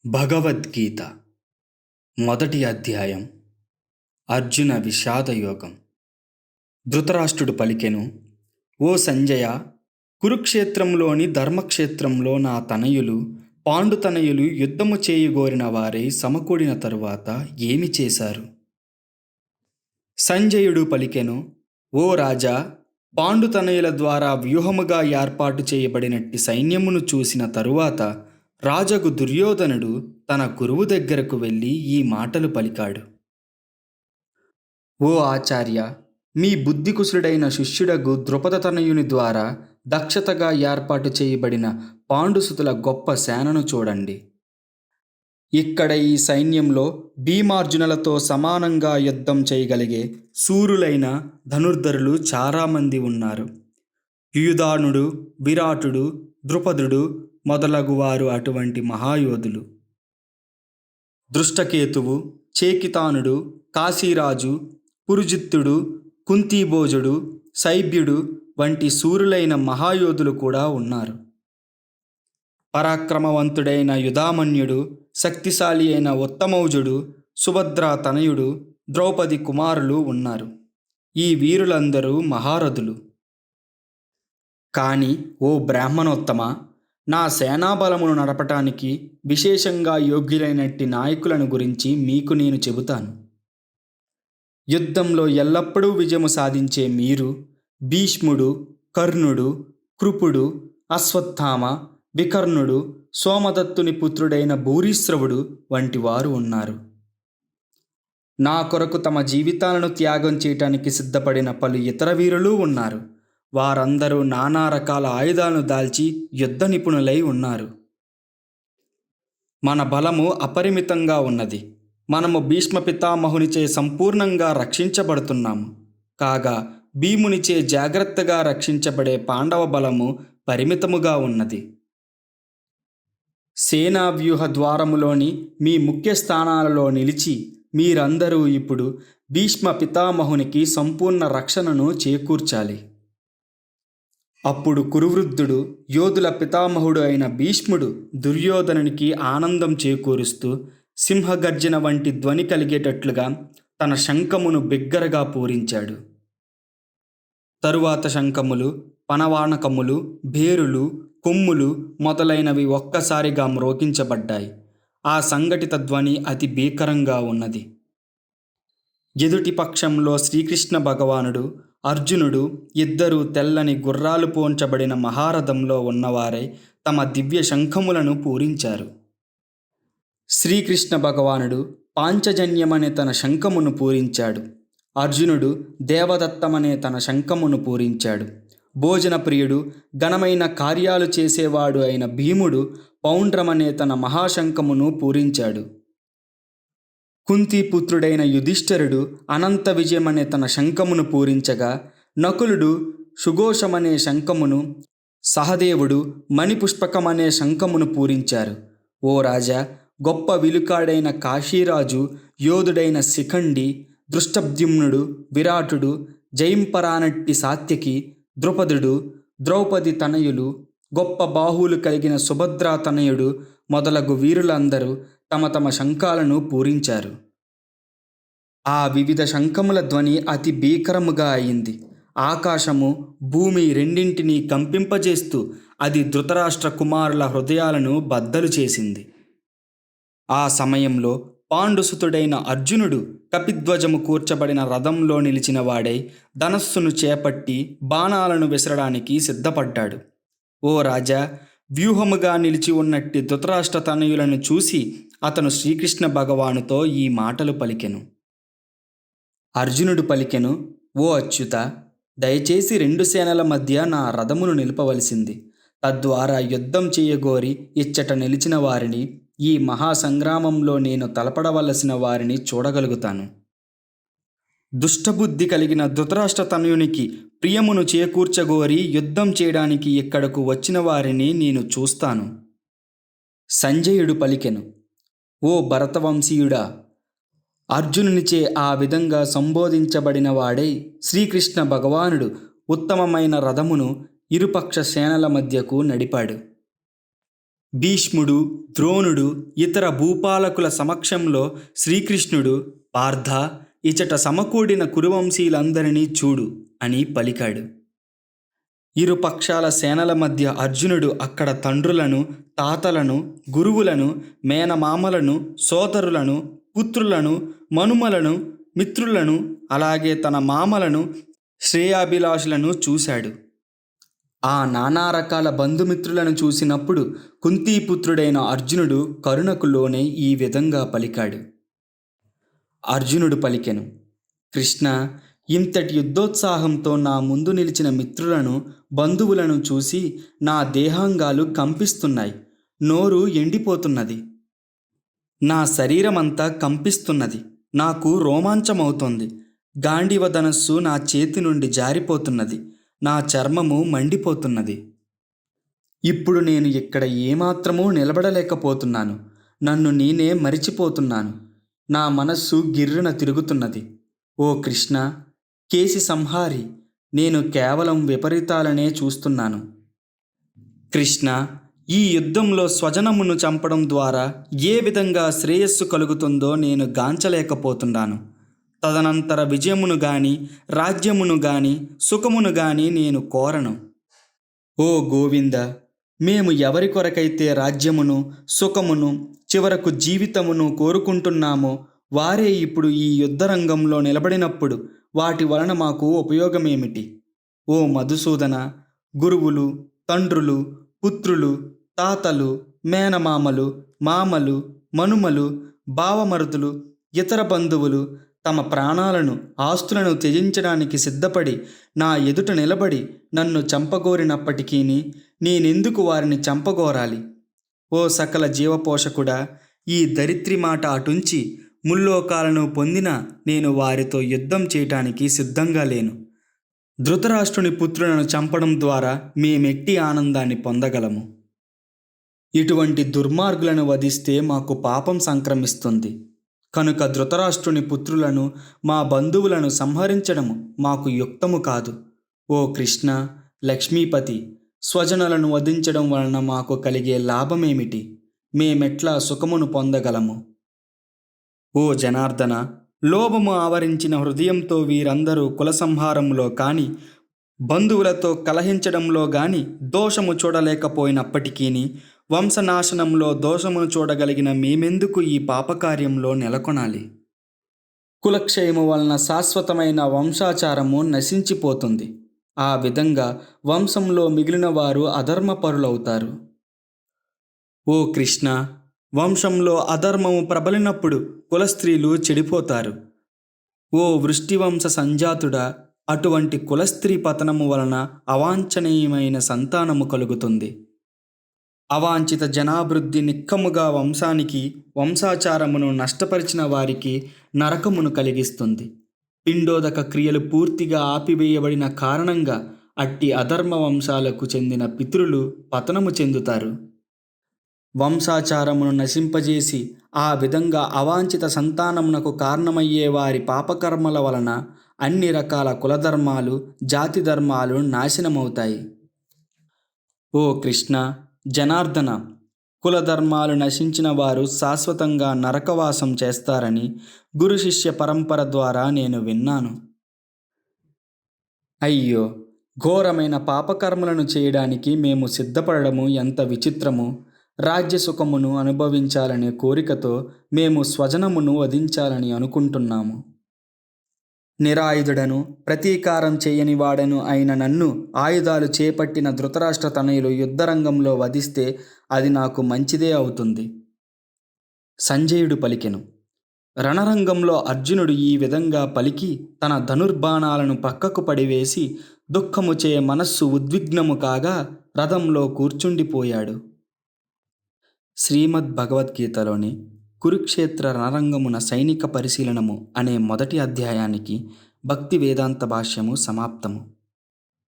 భగవద్గీత మొదటి అధ్యాయం. అర్జున విషాదయోగం. ధృతరాష్ట్రుడు పలికెను, ఓ సంజయ, కురుక్షేత్రంలోని ధర్మక్షేత్రంలో నా తనయులు పాండుతనయులు యుద్ధము చేయగోరిన వారై సమకూడిన తరువాత ఏమి చేశారు? సంజయుడు పలికెను, ఓ రాజా, పాండుతనయుల ద్వారా వ్యూహముగా ఏర్పాటు చేయబడినట్టి సైన్యమును చూసిన తరువాత రాజగు దుర్యోధనుడు తన గురువు దగ్గరకు వెళ్ళి ఈ మాటలు పలికాడు. ఓ ఆచార్య, మీ బుద్ధికుశుడైన శిష్యుడగు ద్రుపదతనయుని ద్వారా దక్షతగా ఏర్పాటు చేయబడిన పాండుసుతుల గొప్ప సేనను చూడండి. ఇక్కడ ఈ సైన్యంలో భీమార్జునులతో సమానంగా యుద్ధం చేయగలిగే శూరులైన ధనుర్ధరులు చాలామంది ఉన్నారు. యుయుధానుడు, విరాటుడు, ద్రుపదుడు మొదలగువారు అటువంటి మహాయోధులు. దృష్టకేతువు, చేకితానుడు, కాశీరాజు, పురుజిత్తుడు, కుంతీభోజుడు, శైబ్యుడు వంటి శూరులైన మహాయోధులు కూడా ఉన్నారు. పరాక్రమవంతుడైన యుధామన్యుడు, శక్తిశాలి అయిన ఉత్తమౌజుడు, సుభద్రా తనయుడు, ద్రౌపది కుమారులు ఉన్నారు. ఈ వీరులందరూ మహారథులు. కానీ ఓ బ్రాహ్మణోత్తమ, నా సేనాబలమును నడపటానికి విశేషంగా యోగ్యులైనట్టి నాయకులను గురించి మీకు నేను చెబుతాను. యుద్ధంలో ఎల్లప్పుడూ విజయము సాధించే మీరు భీష్ముడు, కర్ణుడు, కృపుడు, అశ్వత్థామ, వికర్ణుడు, సోమదత్తుని పుత్రుడైన భూరిశ్రవుడు వంటి వారు ఉన్నారు. నా కొరకు తమ జీవితాలను త్యాగం చేయటానికి సిద్ధపడిన పలు ఇతర వీరులు ఉన్నారు. వారందరూ నానా రకాల ఆయుధాలను దాల్చి యుద్ధ నిపుణులై ఉన్నారు. మన బలము అపరిమితంగా ఉన్నది. మనము భీష్మ పితామహునిచే సంపూర్ణంగా రక్షించబడుతున్నాము. కాగా భీమునిచే జాగ్రత్తగా రక్షించబడే పాండవ బలము పరిమితముగా ఉన్నది. సేనా వ్యూహ ద్వారములోని మీ ముఖ్య స్థానాలలో నిలిచి మీరందరూ ఇప్పుడు భీష్మ పితామహునికి సంపూర్ణ రక్షణను చేకూర్చాలి. అప్పుడు కురువృద్ధుడు, యోధుల పితామహుడు అయిన భీష్ముడు దుర్యోధనునికి ఆనందం చేకూరుస్తూ సింహగర్జన వంటి ధ్వని కలిగేటట్లుగా తన శంఖమును బిగ్గరగా పూరించాడు. తరువాత శంఖములు, పనవానకములు, భేరులు, కొమ్ములు మొదలైనవి ఒక్కసారిగా మ్రోగించబడ్డాయి. ఆ సంఘటిత ధ్వని అతి భీకరంగా ఉన్నది. ఎదుటి పక్షంలో శ్రీకృష్ణ భగవానుడు, అర్జునుడు ఇద్దరూ తెల్లని గుర్రాలు పోంచబడిన మహారథంలో ఉన్నవారై తమ దివ్య శంఖములను పూరించారు. శ్రీకృష్ణ భగవానుడు పాంచజన్యమనే తన శంఖమును పూరించాడు. అర్జునుడు దేవదత్తమనే తన శంఖమును పూరించాడు. భోజన ప్రియుడు, ఘనమైన కార్యాలు చేసేవాడు అయిన భీముడు పౌండ్రమనే తన మహాశంఖమును పూరించాడు. కుంతీపుత్రుడైన యుధిష్ఠిరుడు అనంత విజయమనే తన శంఖమును పూరించగా, నకులుడు సుఘోషమనే శంఖమును, సహదేవుడు మణిపుష్పకమనే శంఖమును పూరించారు. ఓ రాజా, గొప్ప విలుకాడైన కాశీరాజు, యోధుడైన శిఖండి, దృష్టద్యుమ్నుడు, విరాటుడు, జయింపరానట్టి సాత్యకి, ద్రుపదుడు, ద్రౌపది తనయులు, గొప్ప బాహువులు కలిగిన సుభద్రా తనయుడు మొదలగు వీరులందరూ తమ తమ శంఖాలను పూరించారు. ఆ వివిధ శంఖముల ధ్వని అతి భీకరముగా అయింది. ఆకాశము, భూమి రెండింటినీ కంపింపజేస్తూ అది ధృతరాష్ట్ర కుమారుల హృదయాలను బద్దలు చేసింది. ఆ సమయంలో పాండుసుతుడైన అర్జునుడు కపిధ్వజము కూర్చబడిన రథంలో నిలిచిన వాడై ధనస్సును చేపట్టి బాణాలను విసరడానికి సిద్ధపడ్డాడు. ఓ రాజా, వ్యూహముగా నిలిచి ఉన్నట్టి ధృతరాష్ట్ర తనయులను చూసి అతను శ్రీకృష్ణ భగవానుతో ఈ మాటలు పలికెను. అర్జునుడు పలికెను, ఓ అచ్యుత, దయచేసి రెండు సేనల మధ్య నా రథమును నిలపవలసింది. తద్వారా యుద్ధం చేయగోరి ఇచ్చట నిలిచిన వారిని, ఈ మహాసంగ్రామంలో నేను తలపడవలసిన వారిని చూడగలుగుతాను. దుష్టబుద్ధి కలిగిన ధృతరాష్ట్ర తనయునికి ప్రియమును చేకూర్చగోరి యుద్ధం చేయడానికి ఇక్కడకు వచ్చిన వారిని నేను చూస్తాను. సంజయుడు పలికెను, ఓ భరతవంశీయుడా, అర్జునునిచే ఆ విధంగా సంబోధించబడిన వాడై శ్రీకృష్ణ భగవానుడు ఉత్తమమైన రథమును ఇరుపక్ష సేనల మధ్యకు నడిపాడు. భీష్ముడు, ద్రోణుడు, ఇతర భూపాలకుల సమక్షంలో శ్రీకృష్ణుడు, పార్థ, ఇచట సమకూడిన కురువంశీయులందరినీ చూడు అని పలికాడు. ఇరు పక్షాల సేనల మధ్య అర్జునుడు అక్కడ తండ్రులను, తాతలను, గురువులను, మేనమామలను, సోదరులను, పుత్రులను, మనుమలను, మిత్రులను, అలాగే తన మామలను, శ్రేయాభిలాషులను చూశాడు. ఆ నానా రకాల బంధుమిత్రులను చూసినప్పుడు కుంతీపుత్రుడైన అర్జునుడు కరుణకు లోనై ఈ విధంగా పలికాడు. అర్జునుడు పలికెను, కృష్ణ, ఇంతటి యుద్ధోత్సాహంతో నా ముందు నిలిచిన మిత్రులను, బంధువులను చూసి నా దేహాంగాలు కంపిస్తున్నాయి, నోరు ఎండిపోతున్నది, నా శరీరమంతా కంపిస్తున్నది, నాకు రోమాంచమవుతోంది, గాంధీవ ధనస్సు నా చేతి నుండి జారిపోతున్నది, నా చర్మము మండిపోతున్నది. ఇప్పుడు నేను ఇక్కడ ఏమాత్రమూ నిలబడలేకపోతున్నాను, నన్ను నేనే మరిచిపోతున్నాను, నా మనస్సు గిర్రున తిరుగుతున్నది. ఓ కృష్ణ, కేసి సంహారి, నేను కేవలం విపరీతాలనే చూస్తున్నాను. కృష్ణ, ఈ యుద్ధంలో స్వజనమును చంపడం ద్వారా ఏ విధంగా శ్రేయస్సు కలుగుతుందో నేను గాంచలేకపోతున్నాను. తదనంతర విజయమును గాని, రాజ్యమును గాని, సుఖమును గాని నేను కోరను. ఓ గోవింద, మేము ఎవరి కొరకైతే రాజ్యమును, సుఖమును, చివరకు జీవితమును కోరుకుంటున్నామో వారే ఇప్పుడు ఈ యుద్ధరంగంలో నిలబడినప్పుడు వాటి వలన మాకు ఉపయోగమేమిటి? ఓ మధుసూదన, గురువులు, తండ్రులు, పుత్రులు, తాతలు, మేనమామలు, మామలు, మనుమలు, బావమరుదులు, ఇతర బంధువులు తమ ప్రాణాలను, ఆస్తులను త్యజించడానికి సిద్ధపడి నా ఎదుట నిలబడి నన్ను చంపగోరినప్పటికీ నేనెందుకు వారిని చంపగోరాలి? ఓ సకల జీవపోషకుడా, ఈ దరిద్రి మాట అటుంచి ముల్లోకాలను పొందిన నేను వారితో యుద్ధం చేయటానికి సిద్ధంగా లేను. ధృతరాష్ట్రుని పుత్రులను చంపడం ద్వారా మేమెట్టి ఆనందాన్ని పొందగలము. ఇటువంటి దుర్మార్గులను వధిస్తే మాకు పాపం సంక్రమిస్తుంది. కనుక ధృతరాష్ట్రుని పుత్రులను, మా బంధువులను సంహరించడము మాకు యుక్తము కాదు. ఓ కృష్ణ, లక్ష్మీపతి, స్వజనులను వధించడం వలన మాకు కలిగే లాభమేమిటి? మేమెట్లా సుఖమును పొందగలము? ఓ జనార్దన, లోభము ఆవరించిన హృదయంతో వీరందరూ కుల సంహారంలో కానీ, బంధువులతో కలహించడంలో గాని దోషము చూడలేకపోయినప్పటికీ వంశనాశనంలో దోషమును చూడగలిగిన మేమెందుకు ఈ పాపకార్యంలో నెలకొనాలి? కులక్షయము వలన శాశ్వతమైన వంశాచారము నశించిపోతుంది. ఆ విధంగా వంశంలో మిగిలిన వారు అధర్మపరులవుతారు. ఓ కృష్ణ, వంశంలో అధర్మము ప్రబలినప్పుడు కులస్త్రీలు చెడిపోతారు. ఓ వృష్టివంశ సంజాతుడా, అటువంటి కులస్త్రీ పతనము వలన అవాంఛనీయమైన సంతానము కలుగుతుంది. అవాంఛిత జనాభివృద్ధి నిక్కముగా వంశానికి, వంశాచారమును నష్టపరిచిన వారికి నరకమును కలిగిస్తుంది. పిండోదక క్రియలు పూర్తిగా ఆపివేయబడిన కారణంగా అట్టి అధర్మ వంశాలకు చెందిన పితరులు పతనము చెందుతారు. వంశాచారమును నశింపజేసి ఆ విధంగా అవాంఛిత సంతానమునకు కారణమయ్యే వారి పాపకర్మల వలన అన్ని రకాల కులధర్మాలు, జాతి ధర్మాలు నాశనమవుతాయి. ఓ కృష్ణ, జనార్దన, కులధర్మాలు నశించిన వారు శాశ్వతంగా నరకవాసం చేస్తారని గురు శిష్య పరంపర ద్వారా నేను విన్నాను. అయ్యో, ఘోరమైన పాపకర్మలను చేయడానికి మేము సిద్ధపడము ఎంత విచిత్రము! రాజ్యసుఖమును అనుభవించాలనే కోరికతో మేము స్వజనమును వధించాలని అనుకుంటున్నాము. నిరాయుధుడను, ప్రతీకారం చేయని వాడను అయిన నన్ను ఆయుధాలు చేపట్టిన ధృతరాష్ట్ర తనయులు యుద్ధరంగంలో వధిస్తే అది నాకు మంచిదే అవుతుంది. సంజయుడు పలికెను. రణరంగంలో అర్జునుడు ఈ విధంగా పలికి తన ధనుర్బాణాలను పక్కకు పడివేసి దుఃఖముచే మనస్సు ఉద్విగ్నము కాగా రథంలో కూర్చుండిపోయాడు. శ్రీమద్ భగవద్గీతలోని కురుక్షేత్ర రణరంగమున సైనిక పరిశీలనము అనే మొదటి అధ్యాయానికి భక్తి వేదాంత భాష్యము సమాప్తము.